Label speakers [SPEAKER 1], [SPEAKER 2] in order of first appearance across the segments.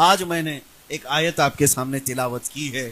[SPEAKER 1] آج میں نے ایک آیت آپ کے سامنے تلاوت کی ہے.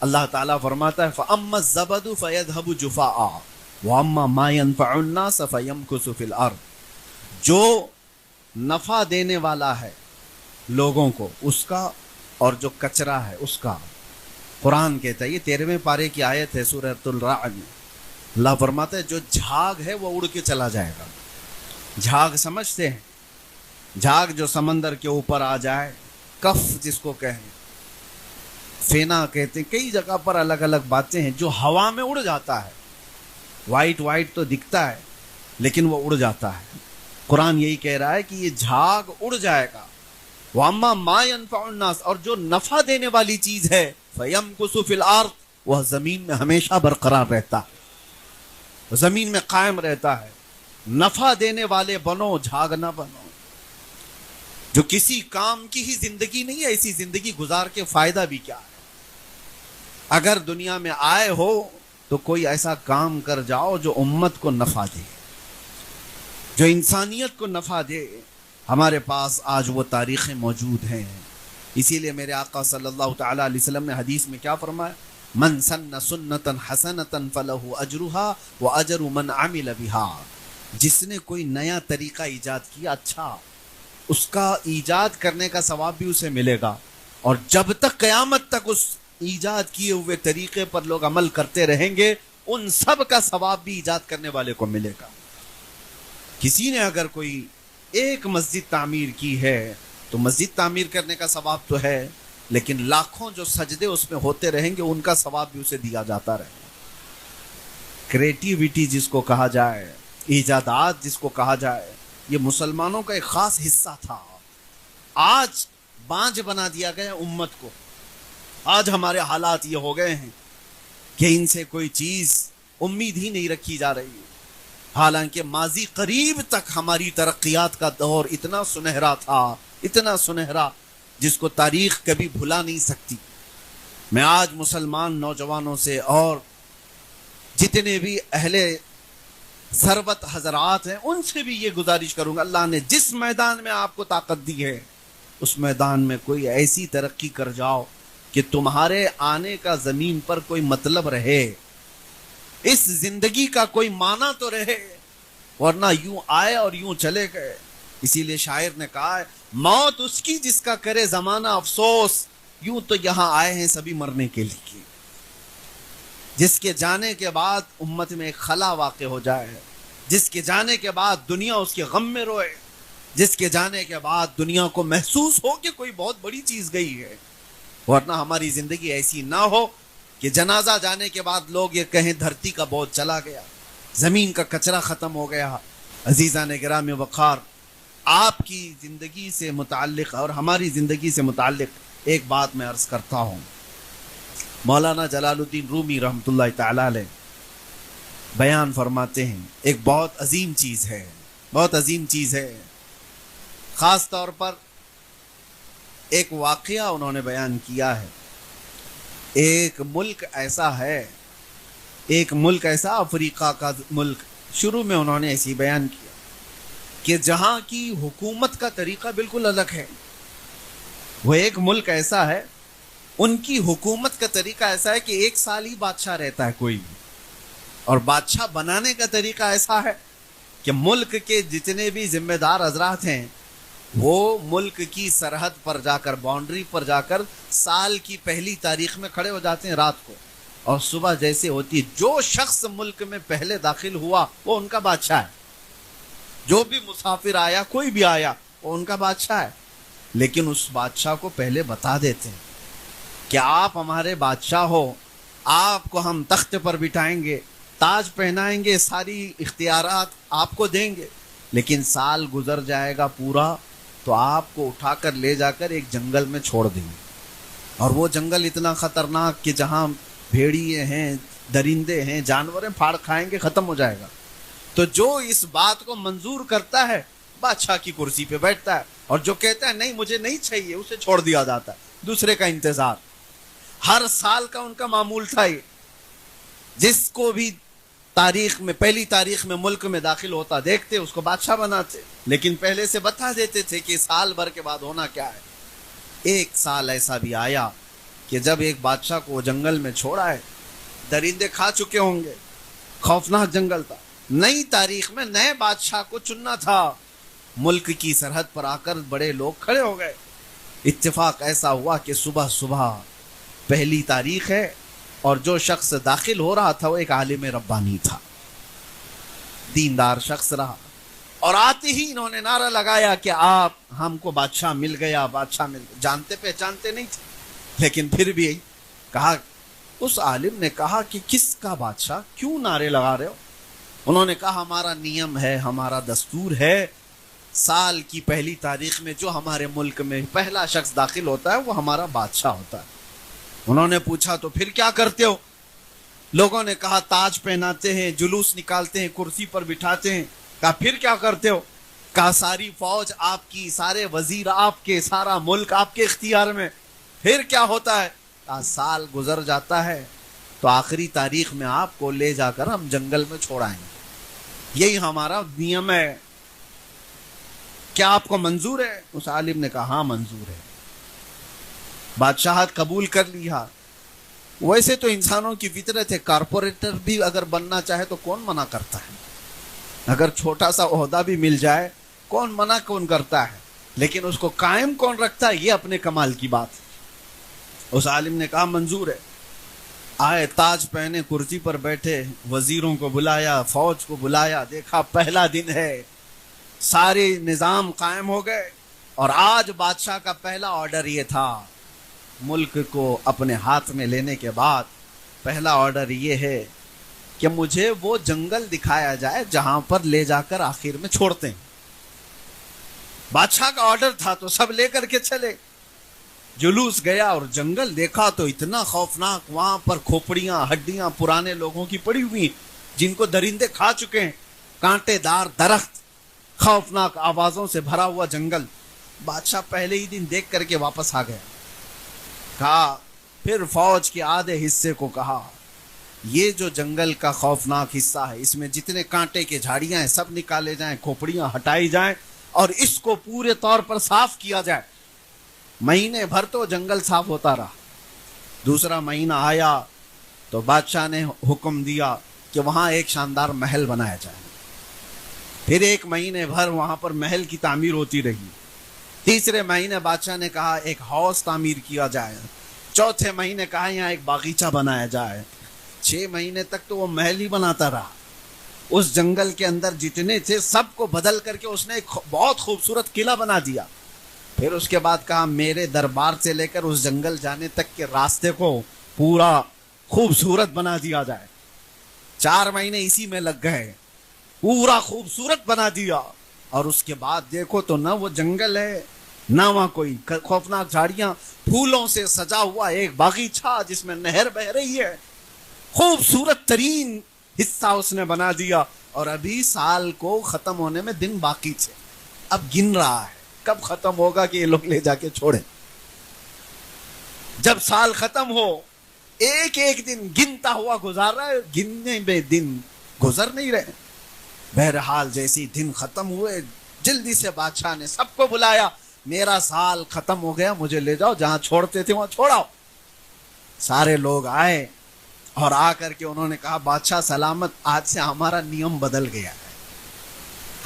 [SPEAKER 1] اللہ تعالیٰ فرماتا ہے فَأَمَّا الزَّبَدُ فَيَذْهَبُ جُفَاءً وَأَمَّا مَا يَنْفَعُ النَّاسَ فَيَمْكُثُ فِي الْأَرْضِ. جو نفع دینے والا ہے لوگوں کو اس کا اور جو کچرا ہے اس کا. قرآن کہتا ہے، یہ 13ویں پارے کی آیت ہے سورۃ الرعد میں. اللہ فرماتا ہے جو جھاگ ہے وہ اڑ کے چلا جائے گا. جھاگ سمجھتے ہیں؟ جھاگ جو سمندر کے اوپر آ جائے، کف جس کو کہیں، فینا کہتے ہیں، کئی جگہ پر الگ الگ باتیں ہیں. جو ہوا میں اڑ جاتا ہے، وائٹ وائٹ تو دکھتا ہے لیکن وہ اڑ جاتا ہے. قرآن یہی کہہ رہا ہے کہ یہ جھاگ اڑ جائے گا. وَأَمَّا مَا يَنْفَعُ النَّاسَ، اور جو نفع دینے والی چیز ہے، فَيَمْكُثُ فِي الْأَرْضِ، وہ زمین میں ہمیشہ برقرار رہتا ہے، زمین میں قائم رہتا ہے. نفع دینے والے بنو، جھاگ نہ بنو. جو کسی کام کی ہی زندگی نہیں ہے، ایسی زندگی گزار کے فائدہ بھی کیا ہے؟ اگر دنیا میں آئے ہو تو کوئی ایسا کام کر جاؤ جو امت کو نفع دے، جو انسانیت کو نفع دے. ہمارے پاس آج وہ تاریخیں موجود ہیں. اسی لیے میرے آقا صلی اللہ تعالیٰ علیہ وسلم نے حدیث میں کیا فرمایا؟ من سن سنتا حسنتا فلہ اجرہا واجر من عمل بہا. جس نے کوئی نیا طریقہ ایجاد کیا اچھا، اس کا ایجاد کرنے کا ثواب بھی اسے ملے گا، اور جب تک قیامت تک اس ایجاد کیے ہوئے طریقے پر لوگ عمل کرتے رہیں گے ان سب کا ثواب بھی ایجاد کرنے والے کو ملے گا. کسی نے اگر کوئی ایک مسجد تعمیر کی ہے تو مسجد تعمیر کرنے کا ثواب تو ہے، لیکن لاکھوں جو سجدے اس میں ہوتے رہیں گے ان کا ثواب بھی اسے دیا جاتا رہے گا. کریٹیوٹی جس کو کہا جائے، ایجادات جس کو کہا جائے، یہ مسلمانوں کا ایک خاص حصہ تھا. آج بانجھ بنا دیا گیا امت کو. آج ہمارے حالات یہ ہو گئے ہیں کہ ان سے کوئی چیز امید ہی نہیں رکھی جا رہی. حالانکہ ماضی قریب تک ہماری ترقیات کا دور اتنا سنہرا تھا، اتنا سنہرا جس کو تاریخ کبھی بھلا نہیں سکتی. میں آج مسلمان نوجوانوں سے اور جتنے بھی اہل ثروت حضرات ہیں ان سے بھی یہ گزارش کروں گا، اللہ نے جس میدان میں آپ کو طاقت دی ہے اس میدان میں کوئی ایسی ترقی کر جاؤ کہ تمہارے آنے کا زمین پر کوئی مطلب رہے، اس زندگی کا کوئی معنی تو رہے، ورنہ یوں آئے اور یوں چلے گئے. اسی لیے شاعر نے کہا ہے موت اس کی جس کا کرے زمانہ افسوس، یوں تو یہاں آئے ہیں سبھی مرنے کے لیے. جس کے جانے کے بعد امت میں ایک خلا واقع ہو جائے، جس کے جانے کے بعد دنیا اس کے غم میں روئے، جس کے جانے کے بعد دنیا کو محسوس ہو کہ کوئی بہت بڑی چیز گئی ہے. ورنہ ہماری زندگی ایسی نہ ہو کہ جنازہ جانے کے بعد لوگ یہ کہیں دھرتی کا بوجھ چلا گیا، زمین کا کچرا ختم ہو گیا. عزیزان گرامی وقار، آپ کی زندگی سے متعلق اور ہماری زندگی سے متعلق ایک بات میں عرض کرتا ہوں. مولانا جلال الدین رومی رحمۃ اللہ تعالی علیہ بیان فرماتے ہیں ایک بہت عظیم چیز ہے، بہت عظیم چیز ہے. خاص طور پر ایک واقعہ انہوں نے بیان کیا ہے. ایک ملک ایسا ہے، ایک ملک ایسا افریقہ کا ملک، شروع میں انہوں نے ایسی بیان کیا کہ جہاں کی حکومت کا طریقہ بالکل الگ ہے. وہ ایک ملک ایسا ہے، ان کی حکومت کا طریقہ ایسا ہے کہ 1 سال ہی بادشاہ رہتا ہے کوئی بھی، اور بادشاہ بنانے کا طریقہ ایسا ہے کہ ملک کے جتنے بھی ذمہ دار حضرات ہیں وہ ملک کی سرحد پر جا کر، باؤنڈری پر جا کر سال کی پہلی تاریخ میں کھڑے ہو جاتے ہیں رات کو، اور صبح جیسے ہوتی ہے جو شخص ملک میں پہلے داخل ہوا وہ ان کا بادشاہ ہے. جو بھی مسافر آیا، کوئی بھی آیا، وہ ان کا بادشاہ ہے. لیکن اس بادشاہ کو پہلے بتا دیتے ہیں کہ آپ ہمارے بادشاہ ہو، آپ کو ہم تخت پر بٹھائیں گے، تاج پہنائیں گے، ساری اختیارات آپ کو دیں گے، لیکن سال گزر جائے گا پورا تو آپ کو اٹھا کر لے جا کر ایک جنگل میں چھوڑ دیں گے. اور وہ جنگل اتنا خطرناک کہ جہاں بھیڑیے ہیں، درندے ہیں، جانور ہیں، پھاڑ کھائیں گے، ختم ہو جائے گا. تو جو اس بات کو منظور کرتا ہے بادشاہ کی کرسی پہ بیٹھتا ہے، اور جو کہتا ہے نہیں مجھے نہیں چاہیے اسے چھوڑ دیا جاتا ہے، دوسرے کا انتظار. ہر سال کا ان کا معمول تھا یہ. جس کو بھی تاریخ میں، پہلی تاریخ میں ملک میں داخل ہوتا دیکھتے اس کو بادشاہ بناتے، لیکن پہلے سے بتا دیتے تھے کہ سال بھر کے بعد ہونا کیا ہے. ایک سال ایسا بھی آیا کہ جب ایک بادشاہ کو وہ جنگل میں چھوڑا ہے، درندے کھا چکے ہوں گے، خوفناک جنگل تھا، نئی تاریخ میں نئے بادشاہ کو چننا تھا، ملک کی سرحد پر آ کر بڑے لوگ کھڑے ہو گئے۔ اتفاق ایسا ہوا کہ صبح صبح پہلی تاریخ ہے، اور جو شخص داخل ہو رہا تھا وہ ایک عالم ربانی تھا، دیندار شخص رہا، اور آتے ہی انہوں نے نعرہ لگایا کہ آپ ہم کو بادشاہ مل گیا، بادشاہ مل گیا۔ جانتے پہچانتے نہیں تھے، لیکن پھر بھی کہا، اس عالم نے کہا کہ کس کا بادشاہ، کیوں نعرے لگا رہے ہو؟ انہوں نے کہا ہمارا نیم ہے، ہمارا دستور ہے، سال کی پہلی تاریخ میں جو ہمارے ملک میں پہلا شخص داخل ہوتا ہے وہ ہمارا بادشاہ ہوتا ہے۔ انہوں نے پوچھا تو پھر کیا کرتے ہو؟ لوگوں نے کہا تاج پہناتے ہیں، جلوس نکالتے ہیں، کرسی پر بٹھاتے ہیں۔ کہا پھر کیا کرتے ہو؟ کہا ساری فوج آپ کی، سارے وزیر آپ کے، سارا ملک آپ کے اختیار میں۔ پھر کیا ہوتا ہے؟ کہا سال گزر جاتا ہے تو آخری تاریخ میں آپ کو لے جا کر ہم جنگل میں چھوڑائیں گے، یہی ہمارا نیم ہے، کیا آپ کو منظور ہے؟ اس عالم نے کہا ہاں منظور ہے، بادشاہت قبول کر لیا۔ ویسے تو انسانوں کی فطرت ہے، کارپوریٹر بھی اگر بننا چاہے تو کون منع کرتا ہے، اگر چھوٹا سا عہدہ بھی مل جائے کون منع کون کرتا ہے، لیکن اس کو قائم کون رکھتا ہے، یہ اپنے کمال کی بات ہے۔ اس عالم نے کہا منظور ہے، آئے تاج پہنے، کرسی پر بیٹھے، وزیروں کو بلایا، فوج کو بلایا، دیکھا پہلا دن ہے، سارے نظام قائم ہو گئے، اور آج بادشاہ کا پہلا آرڈر یہ تھا، ملک کو اپنے ہاتھ میں لینے کے بعد پہلا آرڈر یہ ہے کہ مجھے وہ جنگل دکھایا جائے جہاں پر لے جا کر آخر میں چھوڑتے ہیں۔ بادشاہ کا آرڈر تھا تو سب لے کر کے چلے، جلوس گیا اور جنگل دیکھا تو اتنا خوفناک، وہاں پر کھوپڑیاں، ہڈیاں پرانے لوگوں کی پڑی ہوئی جن کو درندے کھا چکے ہیں، کانٹے دار درخت، خوفناک آوازوں سے بھرا ہوا جنگل۔ بادشاہ پہلے ہی دن دیکھ کر کے واپس آ گیا۔ کہا پھر فوج کے آدھے حصے کو کہا یہ جو جنگل کا خوفناک حصہ ہے، اس میں جتنے کانٹے کے جھاڑیاں ہیں سب نکالے جائیں، کھوپڑیاں ہٹائی جائیں، اور اس کو پورے طور پر صاف کیا جائے۔ مہینے بھر تو جنگل صاف ہوتا رہا۔ دوسرا مہینہ آیا تو بادشاہ نے حکم دیا کہ وہاں ایک شاندار محل بنایا جائے۔ پھر ایک مہینے بھر وہاں پر محل کی تعمیر ہوتی رہی۔ تیسرے مہینے بادشاہ نے کہا ایک ہاؤس تعمیر کیا جائے۔ چوتھے مہینے کہا یہاں ایک باغیچہ بنایا جائے۔ 6 مہینے تک تو وہ محل ہی بناتا رہا۔ اس جنگل کے اندر جتنے تھے سب کو بدل کر کے اس نے ایک بہت خوبصورت قلعہ بنا دیا۔ پھر اس کے بعد کہا میرے دربار سے لے کر اس جنگل جانے تک کے راستے کو پورا خوبصورت بنا دیا جائے۔ 4 مہینے اسی میں لگ گئے، پورا خوبصورت بنا دیا۔ اور اس کے بعد دیکھو تو نہ وہ جنگل ہے، نہ وہاں کوئی خوفناک جھاڑیاں، پھولوں سے سجا ہوا ایک باغیچہ جس میں نہر بہ رہی ہے، خوبصورت ترین حصہ اس نے بنا دیا۔ اور ابھی سال کو ختم ہونے میں دن باقی تھے، اب گن رہا ہے کب ختم ہوگا کہ یہ لوگ لے جا کے چھوڑیں۔ جب سال ختم ہو، ایک ایک دن گنتا ہوا گزار رہا ہے، گننے میں دن گزر نہیں رہے۔ بہرحال جیسی دن ختم ہوئے، جلدی سے بادشاہ نے سب کو بلایا، میرا سال ختم ہو گیا، مجھے لے جاؤ، جہاں چھوڑتے تھے وہاں چھوڑاؤ۔ سارے لوگ آئے اور آ کر کے انہوں نے کہا بادشاہ سلامت، آج سے ہمارا نیم بدل گیا ہے،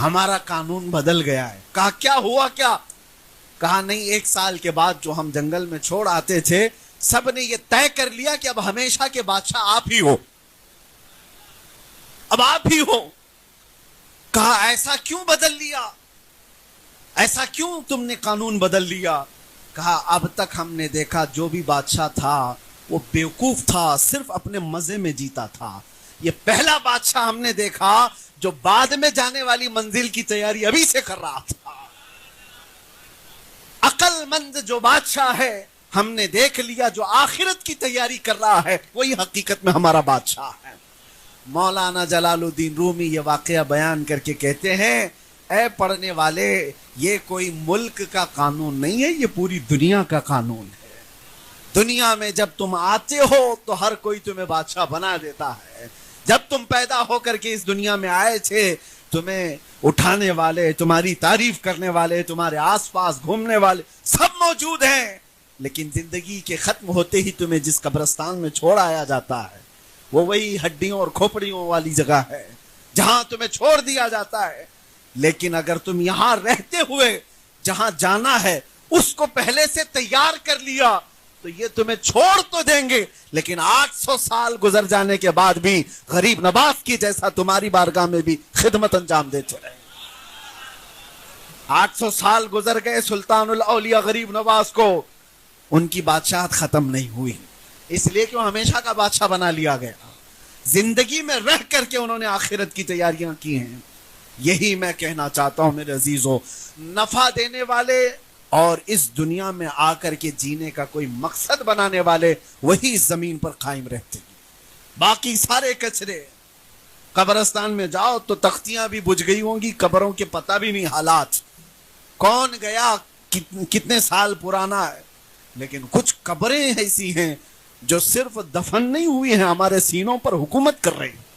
[SPEAKER 1] ہمارا قانون بدل گیا ہے۔ کہا کیا ہوا کیا؟ کہا نہیں، 1 سال کے بعد جو ہم جنگل میں چھوڑ آتے تھے سب نے یہ طے کر لیا کہ اب ہمیشہ کے بادشاہ آپ ہی ہو، اب آپ ہی ہو۔ کہا ایسا کیوں بدل لیا، ایسا کیوں تم نے قانون بدل لیا؟ کہا اب تک ہم نے دیکھا جو بھی بادشاہ تھا وہ بیوقوف تھا، صرف اپنے مزے میں جیتا تھا۔ یہ پہلا بادشاہ ہم نے دیکھا جو بعد میں جانے والی منزل کی تیاری ابھی سے کر رہا تھا۔ عقل مند جو بادشاہ ہے ہم نے دیکھ لیا، جو آخرت کی تیاری کر رہا ہے وہی حقیقت میں ہمارا بادشاہ ہے۔ مولانا جلال الدین رومی یہ واقعہ بیان کر کے کہتے ہیں، اے پڑھنے والے، یہ کوئی ملک کا قانون نہیں ہے، یہ پوری دنیا کا قانون ہے۔ دنیا میں جب تم آتے ہو تو ہر کوئی تمہیں بادشاہ بنا دیتا ہے۔ جب تم پیدا ہو کر کے اس دنیا میں آئے تھے، تمہیں اٹھانے والے، تمہاری تعریف کرنے والے، تمہارے آس پاس گھومنے والے سب موجود ہیں، لیکن زندگی کے ختم ہوتے ہی تمہیں جس قبرستان میں چھوڑ آیا جاتا ہے وہ وہی ہڈیوں اور کھوپڑیوں والی جگہ ہے جہاں تمہیں چھوڑ دیا جاتا ہے. لیکن اگر تم یہاں رہتے ہوئے جہاں جانا ہے اس کو پہلے سے تیار کر لیا تو یہ تمہیں چھوڑ تو دیں گے لیکن 800 سال گزر جانے کے بعد بھی غریب نواز کی جیسا تمہاری بارگاہ میں بھی خدمت انجام دیتے رہے. 800 سال گزر گئے سلطان الاولیاء غریب نواز کو، ان کی بادشاہت ختم نہیں ہوئی، اس لیے کہ وہ ہمیشہ کا بادشاہ بنا لیا گیا. زندگی میں رہ کر کے انہوں نے آخرت کی تیاریاں کی ہیں. یہی میں کہنا چاہتا ہوں میرے عزیزو، نفع دینے والے اور اس دنیا میں آ کر کے جینے کا کوئی مقصد بنانے والے وہی اس زمین پر قائم رہتے ہیں. باقی سارے کچرے. قبرستان میں جاؤ تو تختیاں بھی بجھ گئی ہوں گی، قبروں کے پتہ بھی نہیں حالات، کون گیا کتنے سال پرانا ہے. لیکن کچھ قبریں ایسی ہیں جو صرف دفن نہیں ہوئی ہیں، ہمارے سینوں پر حکومت کر رہی ہیں.